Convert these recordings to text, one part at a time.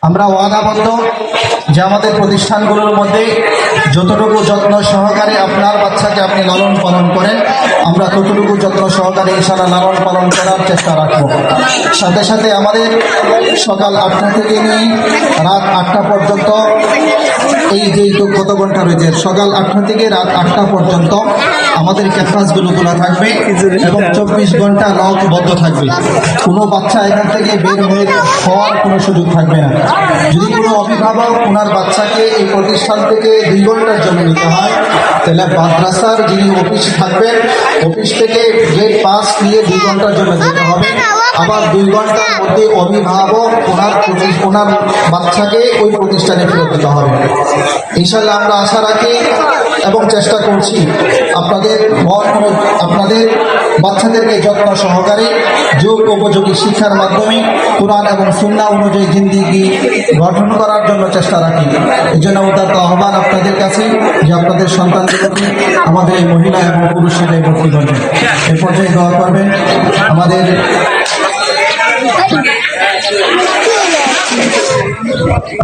আমরা ওয়াদাবদ্ধ যে আমাদের প্রতিষ্ঠানগুলোর মধ্যে যতটুকু যত্ন সহকারে আপনার বাচ্চাকে আপনি লালন পালন করেন, আমরা ততটুকু যত্ন সহকারে ইনশাআল্লাহ লালন পালন করার চেষ্টা রাখব। সাথে সাথে আমাদের সকাল 8টা থেকে নিয়ে রাত 8টা পর্যন্ত, এই যে কত ঘন্টা রয়েছে, সকাল 8টা থেকে রাত 8টা পর্যন্ত আমাদের ক্যাম্পাসগুলো খোলা থাকবে এবং 24 ঘন্টা লক বন্ধ থাকবে। কোনো বাচ্চা এখান থেকে বের হয়ে হওয়ার কোনো সুযোগ থাকবে না। যদি কোনো অভিভাবক ওনার বাচ্চাকে এই প্রতিষ্ঠান থেকে 2 ঘন্টার জন্য নিতে হয়, তাহলে মাদ্রাসার যিনি অফিস থাকবেন, অফিস থেকে গেট পাস নিয়ে 2 ঘন্টার জন্য যেতে হবে। আবার 2 ঘন্টার মধ্যে অভিভাবক ওনার বাচ্চাকে ওই প্রতিষ্ঠানে ফেরত দিতে হবে। ইনশাআল্লাহ আমরা আশা রাখি এবং চেষ্টা করছি আপনাদের বাচ্চাদেরকে যত্ন সহকারে যোগ উপযোগী শিক্ষার মাধ্যমে কোরআন এবং সুন্নাহ অনুযায়ী জিন্দেগি গঠন করার জন্য চেষ্টা রাখি। এই জন্য উদাত্ত আহ্বান আপনাদের কাছে যে আপনাদের সন্তানদেরকে আমাদের এই মহিলা এবং পুরুষের ভর্তি করবেন। এ পর্যায়ে দোয়া করবেন।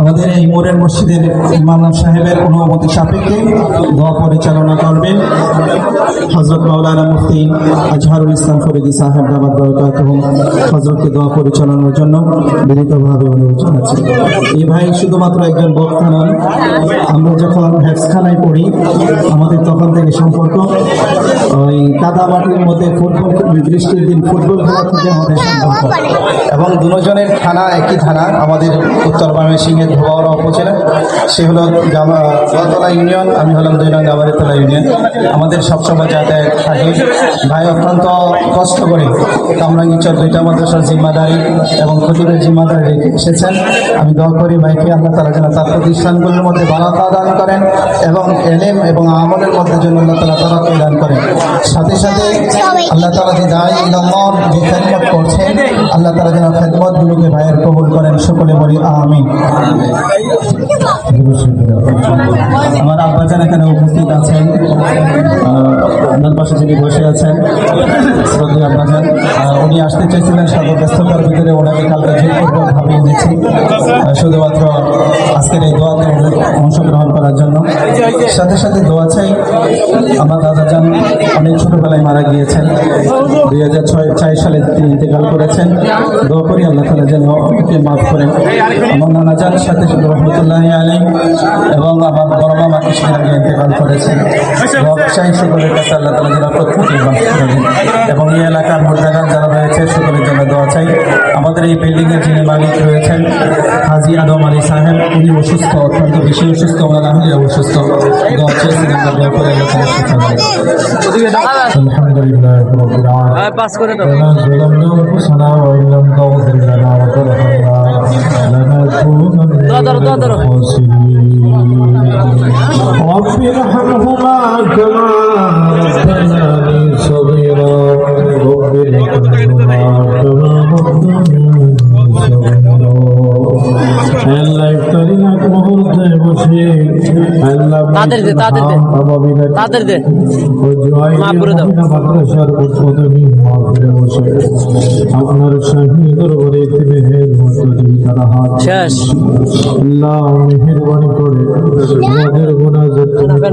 আমাদের এই মোরের মসজিদের ইমাম সাহেবের অনুমতি সাপেক্ষে দোয়া পরিচালনা করবেন হযরত মাওলানা মুফতি আজহারুল ইসলাম ফরিদি সাহেব দামাত বরকাতুহু। হযরতকে দোয়া পরিচালনার জন্য বিনীতভাবে অনুরোধ জানাচ্ছি। এই ভাই শুধুমাত্র একজন বক্তা নন, আমরা যখন হেফজখানায় পড়ি আমাদের তখন থেকে সম্পর্ক ওই কাদা মাটির মধ্যে বৃষ্টির দিন ফুটবল খেলা থেকে আমাদের সম্পর্ক, এবং দুজনের থানা একই থানা, আমাদের উত্তর ময়মনসিংহের ধোবাউড়া উপজেলা। সে হলো গামাতলা ইউনিয়ন, আমি হলাম 2 নং গামাতলা ইউনিয়ন। আমাদের সবসময় যাতায়াত থাকে। ভাই অত্যন্ত কষ্ট করে কামরাঙ্গীরচর 2টা মাদ্রাসার জিম্মাদারি এবং খতিবের জিম্মাদারি রেখে এসেছেন। আমি দোয়া করি ভাইকে আল্লাহ তাআলা যেন তার প্রতিষ্ঠানগুলোর মধ্যে বারাকা দান করেন এবং এলেম এবং আমলের মধ্যে যেন আল্লাহ তাআলা বারাকা দান করেন। সাথে সাথে আল্লাহ তাআলা যে দাঈ ইলাল্লাহ যে খেদমত করছেন, আল্লাহ তাআলা যেন খেদমতগুলোকে ভাইয়ের কবুল করেন। সকলে বলি আমিন। আমার আব্বাজান এখানে উপস্থিত আছেন, আপনার পাশে যিনি বসে আছেন শ্রদ্ধেয় আব্বাজান, উনি আসতে চেয়েছিলেন সর্বব্যস্ততার ভিতরে, ওনাকে কালকে জেল করবো ভাবিয়ে দিচ্ছি শুধুমাত্র আজকের এই দোয়াতে অংশগ্রহণ করার জন্য। সাথে সাথে দোয়া চাই, আমার দাদাজান অনেক ছোটবেলায় মারা গিয়েছেন, 2004 সালে তিনি ইন্তেকাল করেছেন। দোয়া করি আল্লাহ তাআলা যেন ওকে মাফ করেন। আমার নানাজান সাথে রহমতুল্লাহি আলাইহি এবং আমার বড় মামা কিছুদিন আগে ইন্তেকাল করেছেন। দোয়া চাই সকলের কাছে আল্লাহ তাআলা যেন প্রত্যেকেই মাফ করেন, এবং এই এলাকার মুর্দাগান যারা রয়েছে সকলের জন্য দোয়া চাই। আমাদের এই বিল্ডিংয়ের যিনি মালিক রয়েছেন হাজী আদম আলী সাহেব, উনি অসুস্থ, অত্যন্ত বেশি অসুস্থ, ওনার আহলিয়া অসুস্থ। দোয়া চেয়েছেন, আমরা দোয়া করে আল্লাহ তাআলা সুস্থ করেন। আলহামদুলিল্লাহ রাব্বিল আলামিন। পাস করে দাও। رب ارحمهما كما ربياني صغيرا رب ارحمهما كما ربياني صغيرا আল্লাহ ইফতারি না মুহূর্তে বসে আল্লাহ তাদের দে মাফ করে দাও। মাদ্রাসার উদ্বোধনী মাহফিলে বসে আপনার শাহী দরবারে মেহের মতো তারা হাত শেষ। আল্লাহ মেহেরবানি করে আমাদের গুনাহ যত করে